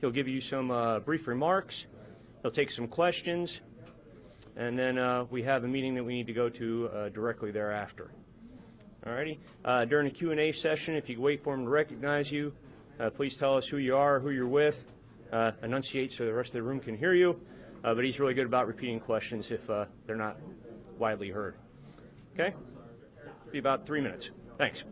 He'll give you some brief remarks. He'll take some questions, and then we have a meeting that we need to go to directly thereafter. Alrighty. During the Q&A session, if you could wait for him to recognize you, please tell us who you are, who you're with, enunciate so the rest of the room can hear you. But he's really good about repeating questions if they're not widely heard. Okay? Be about 3 minutes. Thanks.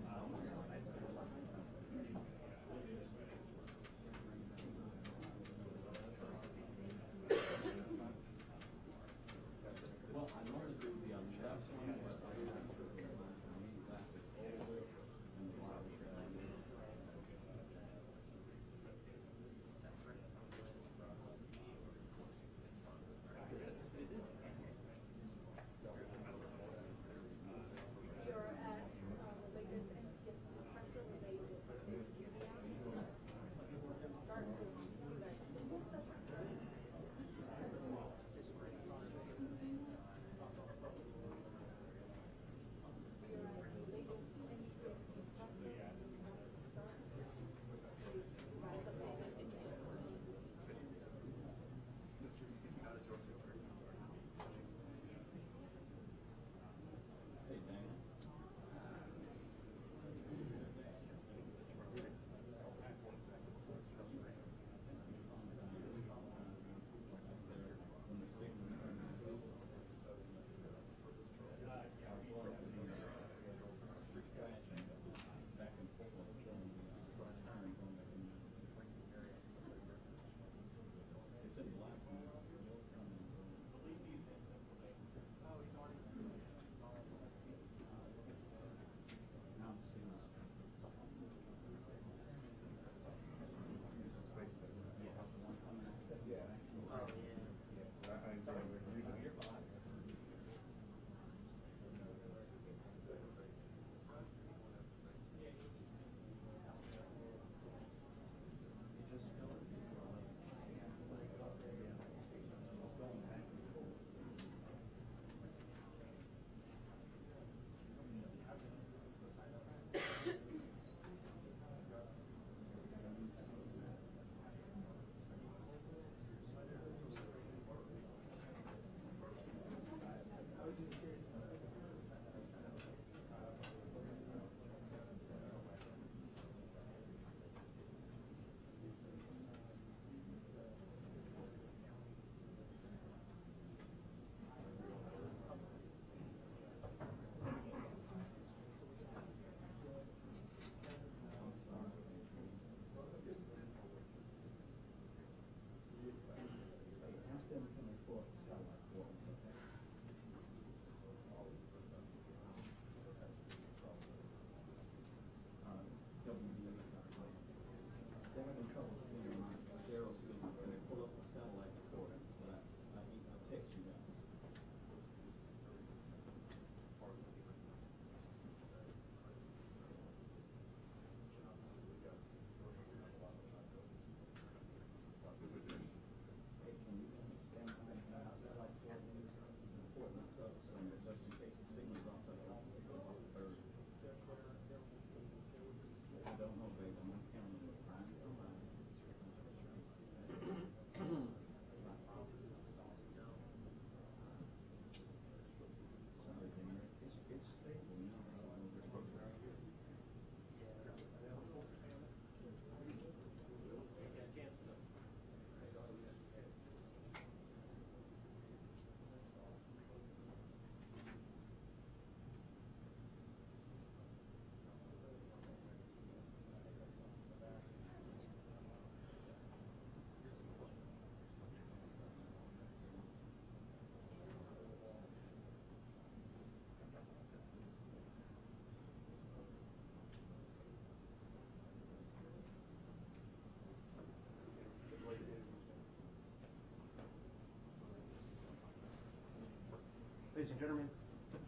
Ladies and gentlemen,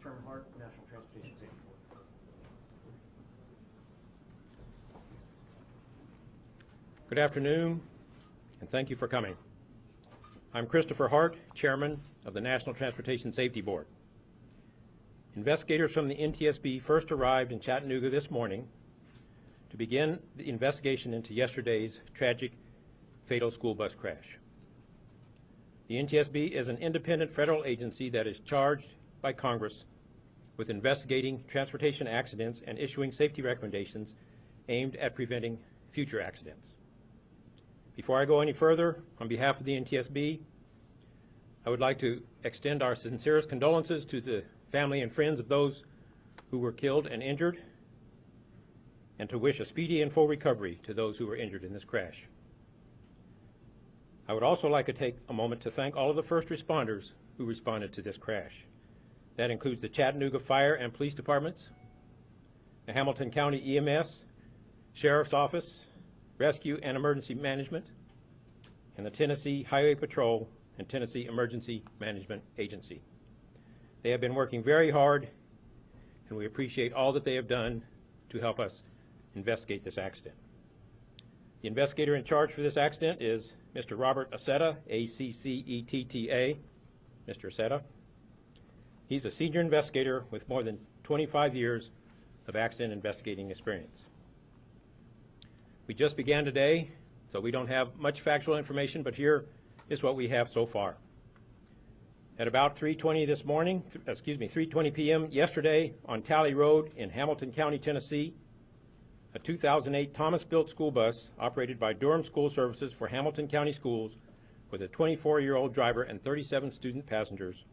Chairman Hart, National Transportation Safety Board. Good afternoon, and thank you for coming. I'm Christopher Hart, Chairman of the National Transportation Safety Board. Investigators from the NTSB first arrived in Chattanooga this morning to begin the investigation into yesterday's tragic fatal school bus crash. The NTSB is an independent federal agency that is charged by Congress with investigating transportation accidents and issuing safety recommendations aimed at preventing future accidents. Before I go any further, on behalf of the NTSB, I would like to extend our sincerest condolences to the family and friends of those who were killed and injured, and to wish a speedy and full recovery to those who were injured in this crash. I would also like to take a moment to thank all of the first responders who responded to this crash. That includes the Chattanooga Fire and Police Departments, the Hamilton County EMS, Sheriff's Office, Rescue and Emergency Management, and the Tennessee Highway Patrol and Tennessee Emergency Management Agency. They have been working very hard, and we appreciate all that they have done to help us investigate this accident. The investigator in charge for this accident is Mr. Robert Acetta, A-C-C-E-T-T-A. Mr. Acetta. He's a senior investigator with more than 25 years of accident investigating experience. We just began today, so we don't have much factual information, but here is what we have so far. At about 3:20 p.m. yesterday on Talley Road in Hamilton County, Tennessee, a 2008 Thomas-built school bus operated by Durham School Services for Hamilton County Schools with a 24-year-old driver and 37 student passengers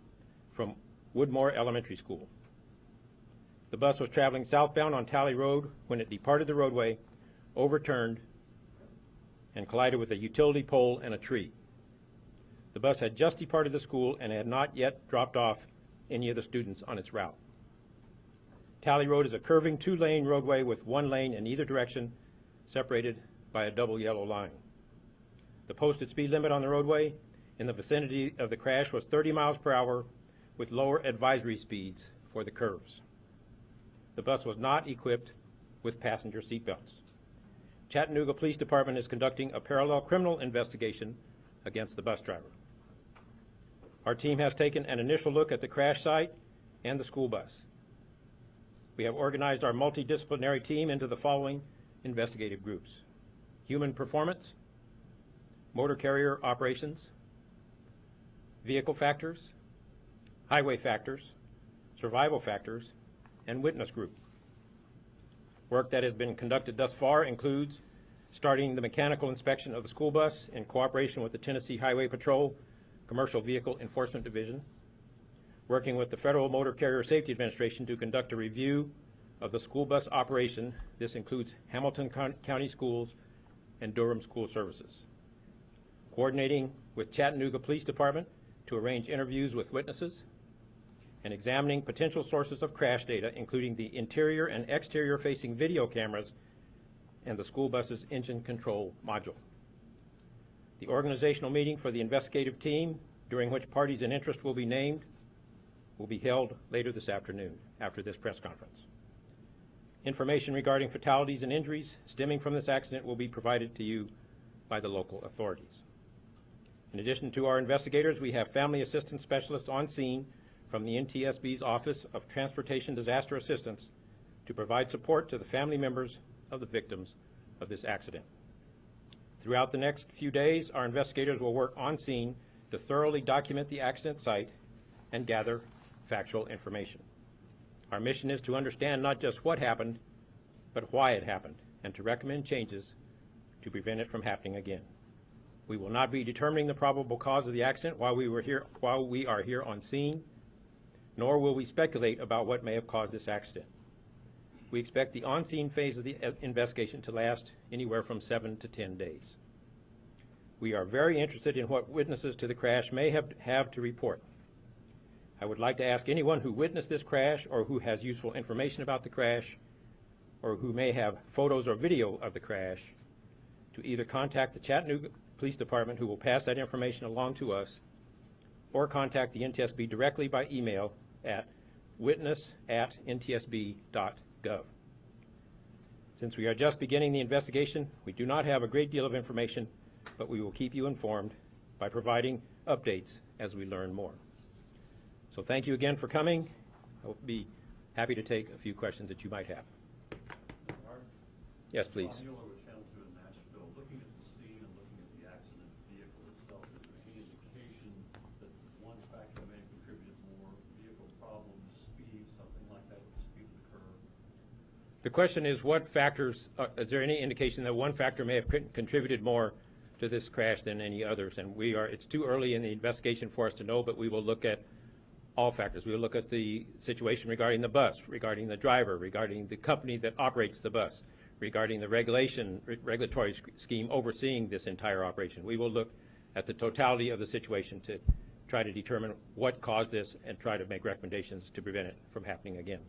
from Woodmore Elementary School. The bus was traveling southbound on Talley Road when it departed the roadway, overturned, and collided with a utility pole and a tree. The bus had just departed the school and had not yet dropped off any of the students on its route. Talley Road is a curving two-lane roadway with one lane in either direction, separated by a double yellow line. The posted speed limit on the roadway in the vicinity of the crash was 30 miles per hour with lower advisory speeds for the curves. The bus was not equipped with passenger seatbelts. Chattanooga Police Department is conducting a parallel criminal investigation against the bus driver. Our team has taken an initial look at the crash site and the school bus. We have organized our multidisciplinary team into the following investigative groups: human performance, motor carrier operations, vehicle factors, highway factors, survival factors, and witness group. Work that has been conducted thus far includes starting the mechanical inspection of the school bus in cooperation with the Tennessee Highway Patrol Commercial Vehicle Enforcement Division, working with the Federal Motor Carrier Safety Administration to conduct a review of the school bus operation. This includes Hamilton County Schools and Durham School Services. Coordinating with Chattanooga Police Department to arrange interviews with witnesses, and examining potential sources of crash data, including the interior and exterior facing video cameras and the school bus's engine control module. The organizational meeting for the investigative team, during which parties in interest will be named, will be held later this afternoon after this press conference. Information regarding fatalities and injuries stemming from this accident will be provided to you by the local authorities. In addition to our investigators, we have family assistance specialists on scene from the NTSB's Office of Transportation Disaster Assistance to provide support to the family members of the victims of this accident. Throughout the next few days, our investigators will work on scene to thoroughly document the accident site and gather factual information. Our mission is to understand not just what happened, but why it happened, and to recommend changes to prevent it from happening again. We will not be determining the probable cause of the accident while we are here on scene, nor will we speculate about what may have caused this accident. We expect the on-scene phase of the investigation to last anywhere from 7 to 10 days. We are very interested in what witnesses to the crash may have to report. I would like to ask anyone who witnessed this crash or who has useful information about the crash or who may have photos or video of the crash to either contact the Chattanooga Police Department, who will pass that information along to us, or contact the NTSB directly by email at witness@ntsb.gov. Since we are just beginning the investigation, we do not have a great deal of information, but we will keep you informed by providing updates as we learn more. So thank you again for coming. I'll be happy to take a few questions that you might have. Art? Yes, please. Mueller with Channel 2 in Nashville. Looking at the scene and looking at the accident, The question is, what factors, is there any indication that one factor may have contributed more to this crash than any others? And it's too early in the investigation for us to know, but we will look at all factors. We will look at the situation regarding the bus, regarding the driver, regarding the company that operates the bus, regarding the regulatory scheme overseeing this entire operation. We will look at the totality of the situation to try to determine what caused this and try to make recommendations to prevent it from happening again.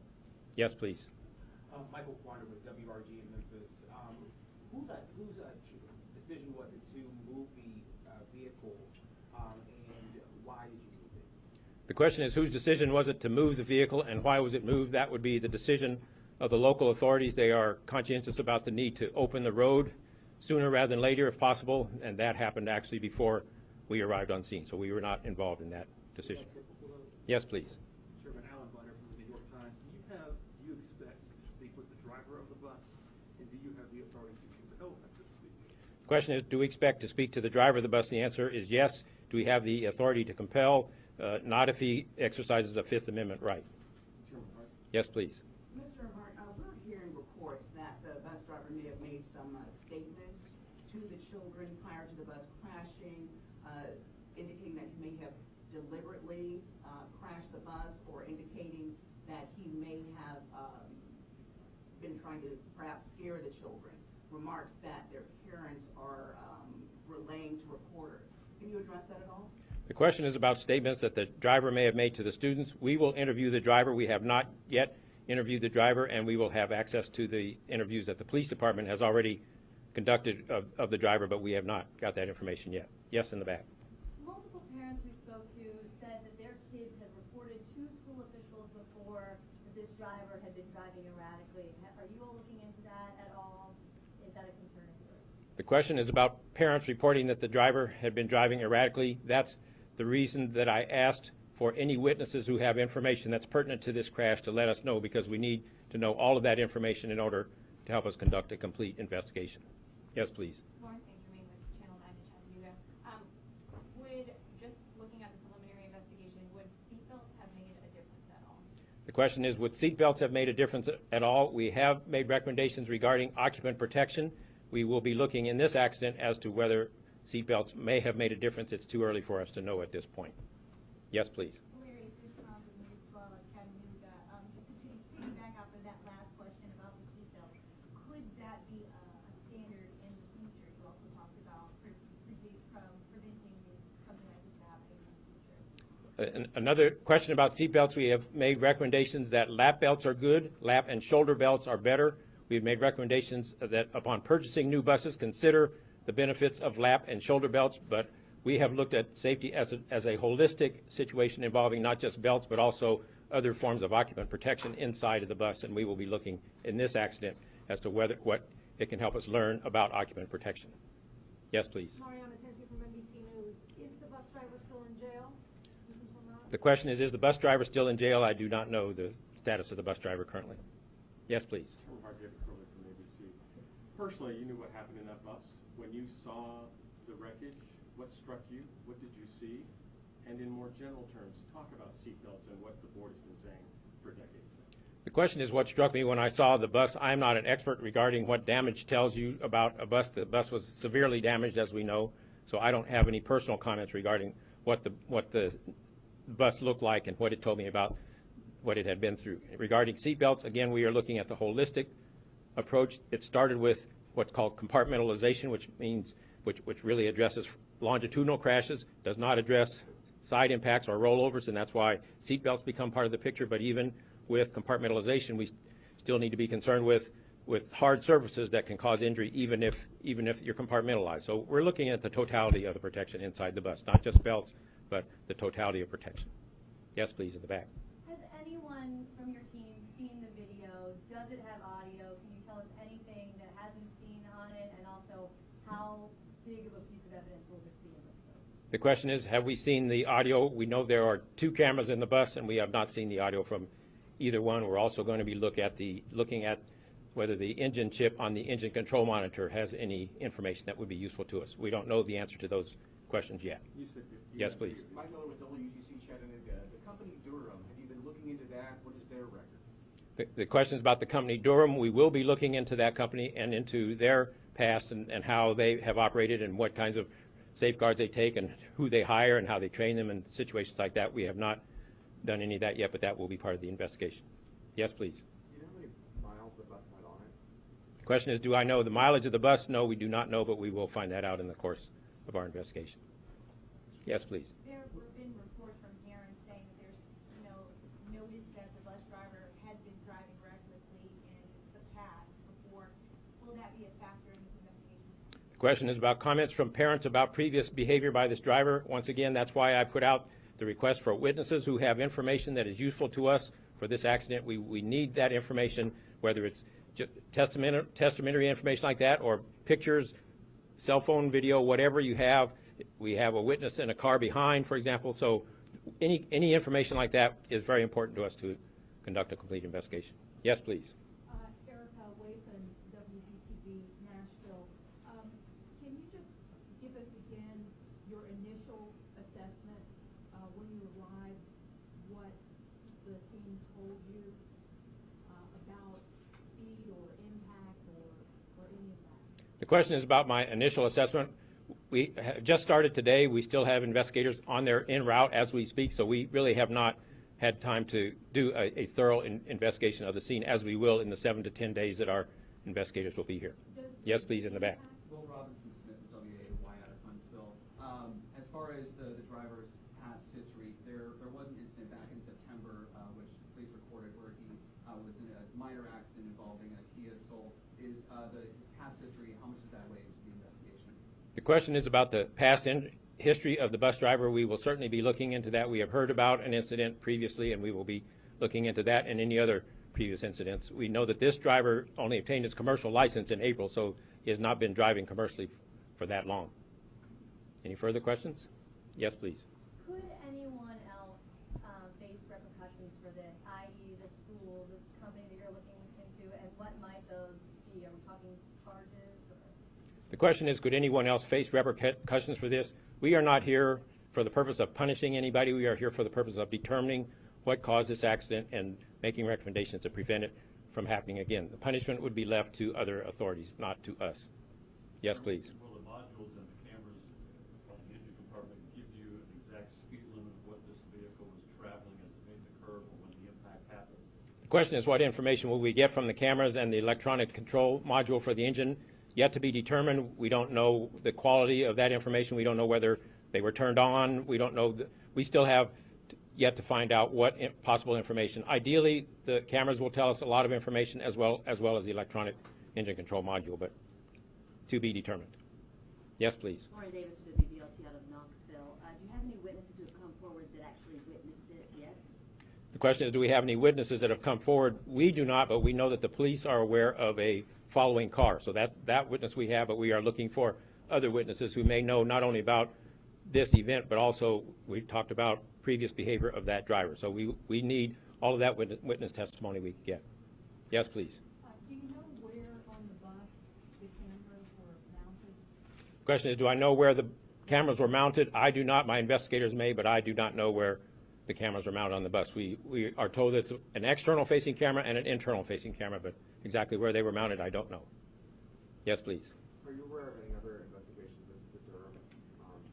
Yes, please. Michael Quander with WRG in Memphis. Whose decision was it to move the vehicle, and why did you move it? The question is, whose decision was it to move the vehicle and why was it moved? That would be the decision of the local authorities. They are conscientious about the need to open the road sooner rather than later if possible, and that happened actually before we arrived on scene, so we were not involved in that decision. Yes, please. Chairman Alan Bunner from the New York Times. Do you expect to speak with the driver of the bus, and do you have the authority to compel him to speak? The question is, do we expect to speak to the driver of the bus? The answer is yes. Do we have the authority to compel? Not if he exercises a Fifth Amendment right. Chairman Hart. Yes, please. Mr. Hart, we're hearing reports that the bus driver may have made some statements to the children prior to the bus crashing, indicating that he may have deliberately crashed the bus, or indicating that he may have been trying to perhaps scare the children. Remarks that their parents are relaying to reporters. Can you address that at all? The question is about statements that the driver may have made to the students. We will interview the driver. We have not yet interviewed the driver, and we will have access to the interviews that the police department has already conducted of the driver, but we have not got that information yet. Yes, in the back. Multiple parents we spoke to said that their kids had reported to school officials before that this driver had been driving erratically. Are you all looking into that at all? Is that a concern of yours? The question is about parents reporting that the driver had been driving erratically. That's the reason that I asked for any witnesses who have information that's pertinent to this crash to let us know, because we need to know all of that information in order to help us conduct a complete investigation. Yes, please. Lauren St. Germain with Channel 9 in Chattanooga. Would, just looking at the preliminary investigation, would seatbelts have made a difference at all? The question is, would seatbelts have made a difference at all? We have made recommendations regarding occupant protection. We will be looking in this accident as to whether seatbelts may have made a difference. It's too early for us to know at this point. Yes, please. Hilarious is from the News 12 of Chattanooga. Just to piggyback off of that last question about the seatbelt, could that be a standard in the future? You also talked about preventing something like this happening in the future. Another question about seatbelts, we have made recommendations that lap belts are good, lap and shoulder belts are better. We've made recommendations that upon purchasing new buses, consider the benefits of lap and shoulder belts, but we have looked at safety as a holistic situation involving not just belts, but also other forms of occupant protection inside of the bus, and we will be looking in this accident as to what it can help us learn about occupant protection. Yes, please. Mariana Tensi from NBC News. Is the bus driver still in jail? The question is the bus driver still in jail? I do not know the status of the bus driver currently. Yes, please. Chairman Hart, David Crowley from ABC. Personally, you knew what happened in that bus. When you saw the wreckage, what struck you? What did you see? And in more general terms, talk about seatbelts and what the board has been saying for decades. The question is what struck me when I saw the bus. I'm not an expert regarding what damage tells you about a bus. The bus was severely damaged, as we know, so I don't have any personal comments regarding what the bus looked like and what it told me about what it had been through. Regarding seatbelts, again, we are looking at the holistic approach. It started with what's called compartmentalization, which really addresses longitudinal crashes, does not address side impacts or rollovers, and that's why seatbelts become part of the picture. But even with compartmentalization, we still need to be concerned with hard surfaces that can cause injury, even if you're compartmentalized. So we're looking at the totality of the protection inside the bus, not just belts, but the totality of protection. Yes, please, in the back. Has anyone from your team seen the video? Does it have audio? Can you tell us anything that hasn't seen on it? And also, how big of a piece of evidence will this be in this case? The question is, have we seen the audio? We know there are 2 cameras in the bus, and we have not seen the audio from either one. We're also going to be looking at whether the engine chip on the engine control monitor has any information that would be useful to us. We don't know the answer to those questions yet. Yes, please. Mike Miller with WGC Chattanooga. The company Durham, have you been looking into that? What is their record? The question is about the company Durham. We will be looking into that company and into their past and how they have operated and what kinds of safeguards they take and who they hire and how they train them and situations like that. We have not done any of that yet, but that will be part of the investigation. Yes, please. Do you know how many miles the bus had on it? The question is, do I know the mileage of the bus? No, we do not know, but we will find that out in the course of our investigation. Yes, please. There have been reports from parents saying that there's, notice that the bus driver had been driving recklessly in the past before. Will that be a factor in this investigation? The question is about comments from parents about previous behavior by this driver. Once again, that's why I put out the request for witnesses who have information that is useful to us for this accident. We need that information, whether it's just testamentary information like that or pictures, cell phone video, whatever you have. We have a witness in a car behind, for example. So any information like that is very important to us to conduct a complete investigation. Yes, please. Erica Wathan, WBTV Nashville. Can you just give us again your initial assessment when you arrived, what the scene told you about speed or impact or any of that? The question is about my initial assessment. We have just started today. We still have investigators on their en route as we speak, so we really have not had time to do a thorough investigation of the scene, as we will in the 7 to 10 days that our investigators will be here. Yes, please, in the back. Will Robinson Smith, WAY out of Huntsville. As far as the driver's past history, there was an incident back in September, which the police recorded, where he was in a minor accident involving a Kia Soul. His past history, how much does that weigh into the investigation? The question is about the past history of the bus driver. We will certainly be looking into that. We have heard about an incident previously, and we will be looking into that and any other previous incidents. We know that this driver only obtained his commercial license in April, so he has not been driving commercially for that long. Any further questions? Yes, please. Could anyone else face repercussions for this, i.e. the school, this company that you're looking into, and what might those be? Are we talking charges? Or? The question is, could anyone else face repercussions for this? We are not here for the purpose of punishing anybody. We are here for the purpose of determining what caused this accident and making recommendations to prevent it from happening again. The punishment would be left to other authorities, not to us. Yes, please. Will the modules and the cameras on the engine compartment give you an exact speed limit of what this vehicle was traveling as it made the curve or when the impact happened? The question is, what information will we get from the cameras and the electronic control module for the engine? Yet to be determined. We don't know the quality of that information. We don't know whether they were turned on. We don't know. We still have yet to find out what possible information. Ideally, the cameras will tell us a lot of information as well as the electronic engine control module, but to be determined. Yes, please. Lauren Davis with WBLT out of Knoxville. Do you have any witnesses who have come forward that actually witnessed it yet? The question is, do we have any witnesses that have come forward? We do not, but we know that the police are aware of a following car. So that witness we have, but we are looking for other witnesses who may know not only about this event, but also we talked about previous behavior of that driver. So we need all of that witness testimony we can get. Yes, please. Do you know where on the bus the cameras were mounted? The question is, do I know where the cameras were mounted? I do not. My investigators may, but I do not know where the cameras are mounted on the bus. We are told it's an external facing camera and an internal facing camera, but exactly where they were mounted, I don't know. Yes, please. Are you aware of any other investigations into the Durham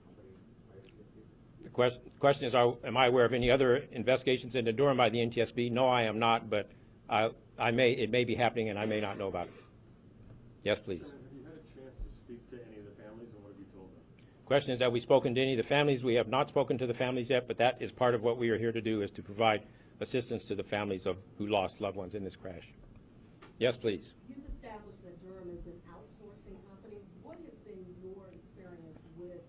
company by NTSB? The question is, am I aware of any other investigations into Durham by the NTSB? No, I am not, but it may be happening and I may not know about it. Yes, please. Have you had a chance to speak to any of the families, and what have you told them? The question is, have we spoken to any of the families? We have not spoken to the families yet, but that is part of what we are here to do, is to provide assistance to the families of who lost loved ones in this crash. Yes, please. You've established that Durham is an outsourcing company. What has been your experience with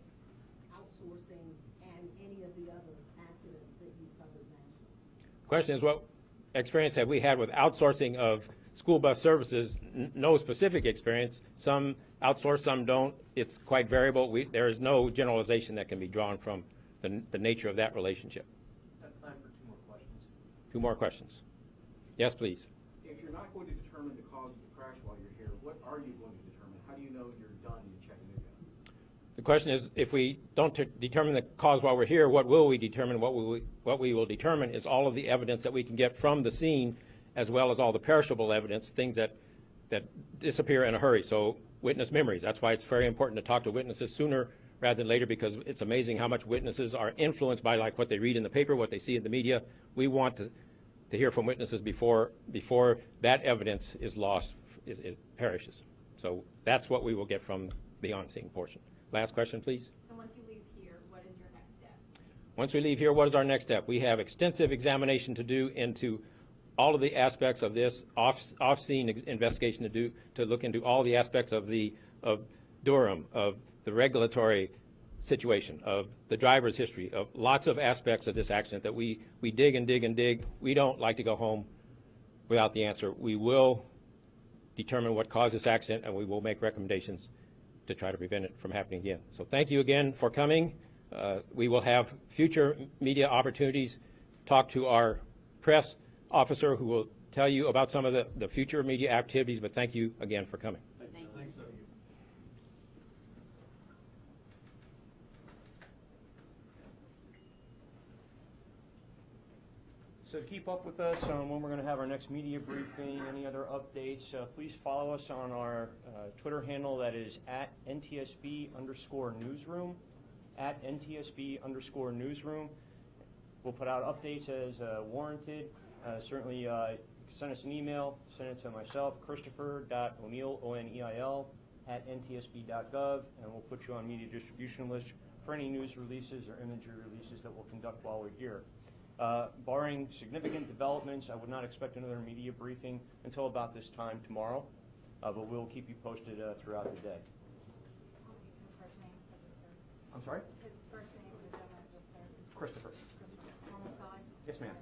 outsourcing and any of the other accidents that you've covered nationally? The question is, what experience have we had with outsourcing of school bus services? No specific experience. Some outsource, some don't. It's quite variable. There is no generalization that can be drawn from the nature of that relationship. I have time for 2 more questions. 2 more questions. Yes, please. If you're not going to determine the cause of the crash while you're here, what are you going to determine? How do you know you're done in Chattanooga? The question is, if we don't determine the cause while we're here, what will we determine? What we will determine is all of the evidence that we can get from the scene as well as all the perishable evidence, things that disappear in a hurry. So witness memories. That's why it's very important to talk to witnesses sooner rather than later, because it's amazing how much witnesses are influenced by like what they read in the paper, what they see in the media. We want to hear from witnesses before that evidence is lost, it perishes. So that's what we will get from the on-scene portion. Last question, please. So once you leave here, what is your next step? Once we leave here, what is our next step? We have extensive examination to do into all of the aspects of this off-scene investigation to look into all the aspects of Durham, of the regulatory situation, of the driver's history, of lots of aspects of this accident that we dig and dig and dig. We don't like to go home without the answer. We will determine what caused this accident, and we will make recommendations to try to prevent it from happening again. So thank you again for coming. We will have future media opportunities. Talk to our press officer who will tell you about some of the future media activities, but thank you again for coming. Thank you. So to keep up with us on when we're going to have our next media briefing, any other updates, please follow us on our Twitter handle that is @NTSB_newsroom, @NTSB_newsroom. We'll put out updates as warranted. Certainly send us an email, send it to myself, Christopher.O'Neil, O-N-E-I-L, @ntsb.gov, and we'll put you on media distribution list for any news releases or imagery releases that we'll conduct while we're here. Barring significant developments, I would not expect another media briefing until about this time tomorrow, but we'll keep you posted throughout the day. His first name, registered. I'm sorry? His first name, the gentleman registered. Christopher. Homicide? Yes, ma'am.